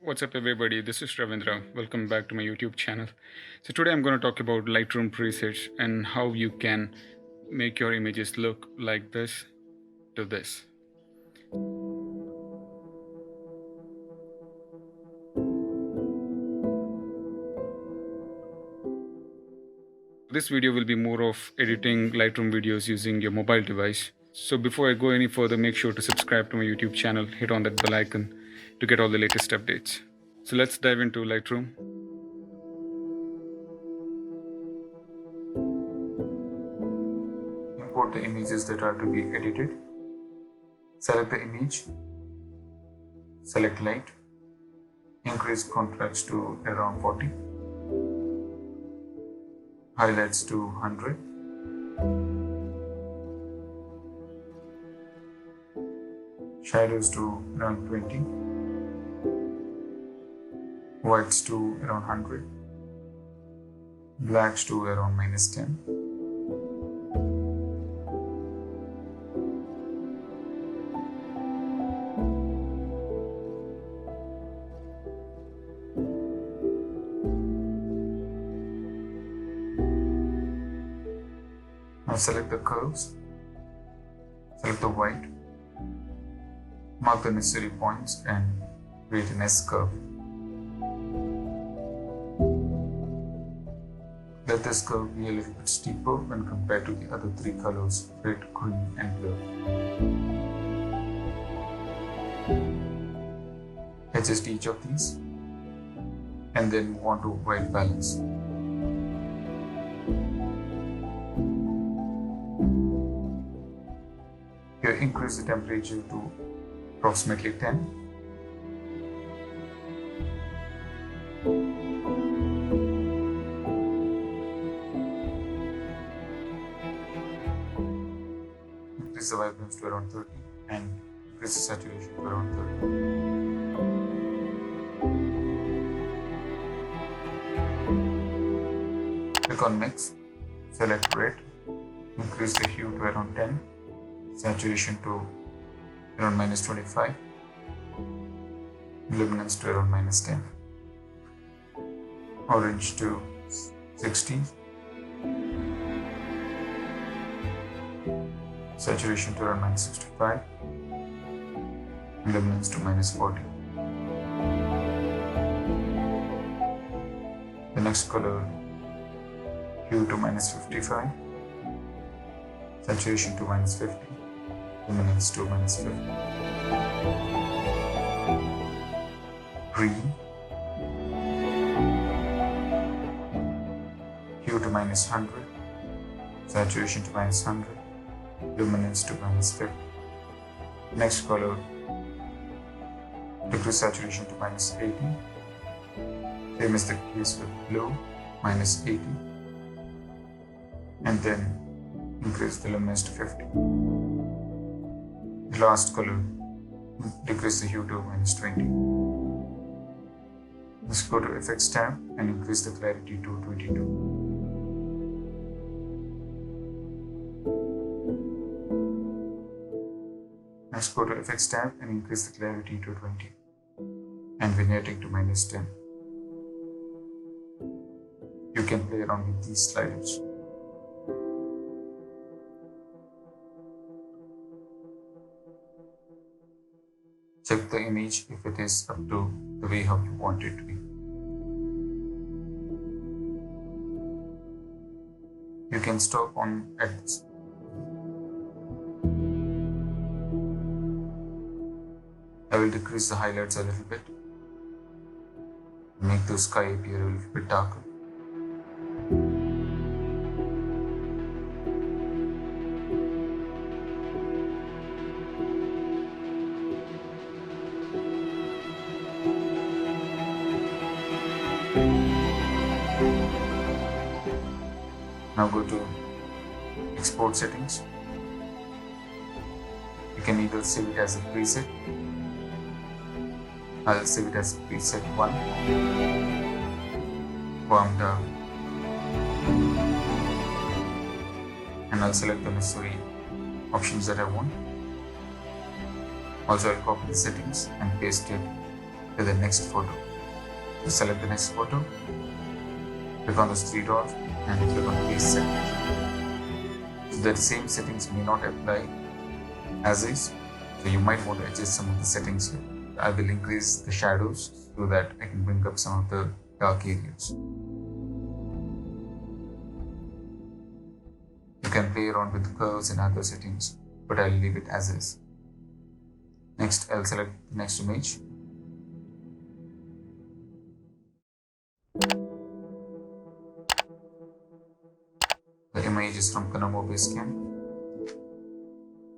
What's up, everybody? This is Ravindra. Welcome back to my YouTube channel. So, today I'm going to talk about Lightroom presets and how you can make your images look like this to this. This video will be more of editing Lightroom videos using your mobile device. So, before I go any further, make sure to subscribe to my YouTube channel, hit on that bell icon to get all the latest updates. So, let's dive into Lightroom. Import the images that are to be edited. Select the image, select light, increase contrast to around 40, highlights to 100, shadows to around 20, whites to around 100, blacks to around -10. Now select the curves, select the white, mark the necessary points and create an S-curve. Let this curve be a little bit steeper when compared to the other three colors, red, green and blue. Adjust each of these and then move on to white balance. Here increase the temperature to approximately 10. Increase the vibrance to around 30 and increase the saturation to around 30. Click on mix, select red, increase the hue to around 10. Saturation to around -25, luminance to around -10, orange to 60, saturation to around -65, luminance to -40. The next color, hue to -55, saturation to -50. Luminance to -50. Green, hue to -100, saturation to -100, luminance to -50. Next color, decrease saturation to -80. Same as the case with blue, -80, and then increase the luminance to 50. The last color, decrease the hue to -20. Let's go to Effects tab and increase the clarity to 22. Next go to Effects tab and increase the clarity to 20 and vignetting to -10. You can play around with these sliders. Check the image if it is up to the way how you want it to be. You can stop on at this. I will decrease the highlights a little bit. Make the sky appear a little bit darker. Now go to Export Settings. You can either save it as a preset. I'll save it as preset 1. Warmed up. And I'll select the necessary options that I want. Also, I'll copy the settings and paste it to the next photo. To select the next photo, click on those three dots and click on paste settings. So the same settings may not apply as is, so you might want to adjust some of the settings here. I will increase the shadows so that I can bring up some of the dark areas. You can play around with curves and other settings, but I'll leave it as is. Next, I'll select the next image. The image is from Colombo Base Camp.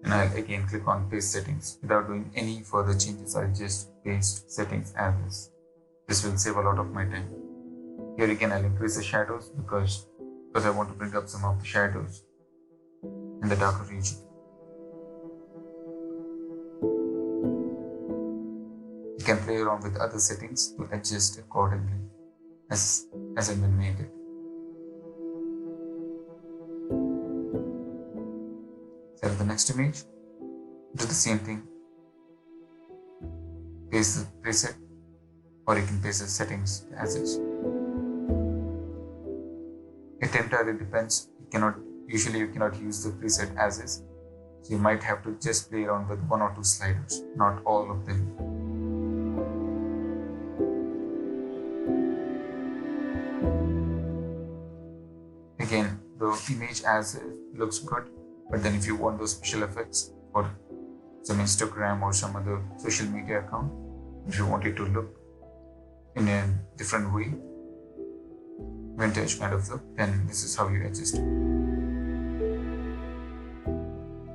And I'll again click on paste settings. Without doing any further changes, I'll just paste settings as is. This will save a lot of my time. Here again, I'll increase the shadows because I want to bring up some of the shadows in the darker region. You can play around with other settings to adjust accordingly as and when needed. Select the next image, do the same thing, paste the preset, or you can paste the settings as is. It entirely depends. Usually you cannot use the preset as is, so you might have to just play around with one or two sliders, not all of them. Again, the image as is looks good, but then if you want those special effects for some Instagram or some other social media account, if you want it to look in a different way, vintage kind of look, then this is how you adjust it.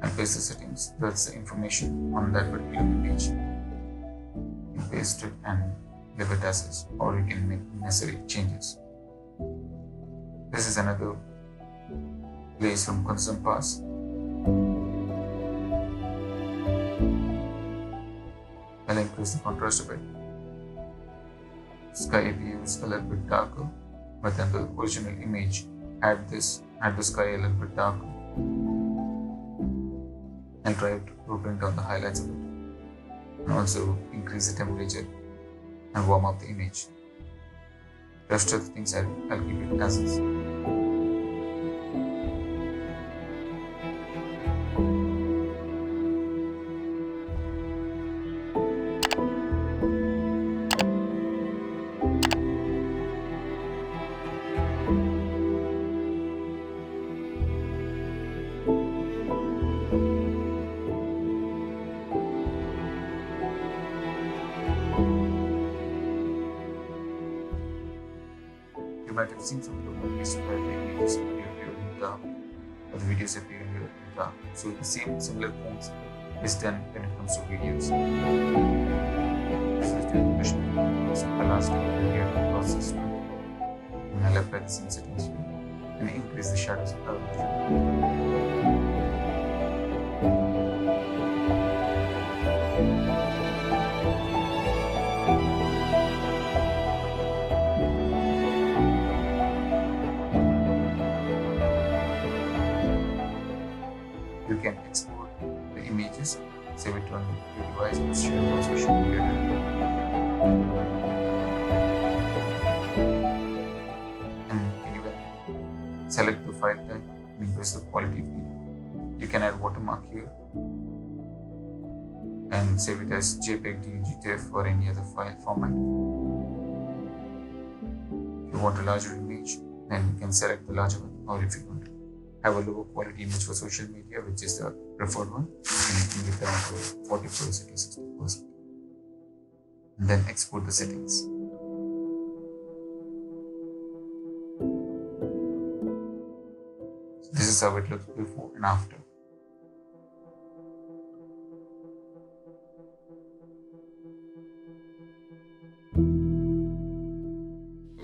And paste the settings. That's the information on that particular image. You paste it and leave it as is, or you can make necessary changes. This is another place from Consum Pass. I'll increase the contrast a bit. Sky appears a little bit darker, but then the original image had the sky a little bit darker. I'll try to bring down the highlights a bit, and also increase the temperature and warm up the image. Rest of the things I'll keep it as is. You might have seen some of the movies where the images appear here in the dark, or the videos appear here in the dark. So the similar things is done when it comes to videos. This is the Kashmir. This is the last video process. And I'll apply the same settings here and increase the shadows of the You can export the images, save it on your device, and share it on social media. And you can even select the file type and increase the quality field. You can add watermark here and save it as JPEG, DNG, TIFF, or any other file format. If you want a larger image, then you can select the larger one, or if you want to have a lower quality image for social media, which is the preferred one, and you can get down to 40% or 60%. And then export the settings. So this is how it looks before and after.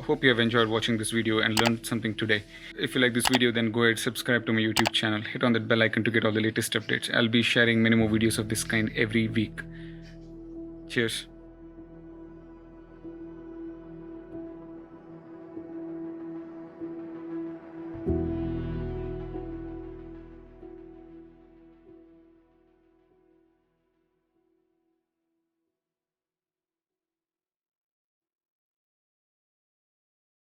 Hope you have enjoyed watching this video and learned something today. If you like this video, then go ahead, subscribe to my YouTube channel, hit on that bell icon to get all the latest updates. I'll be sharing many more videos of this kind every week. Cheers.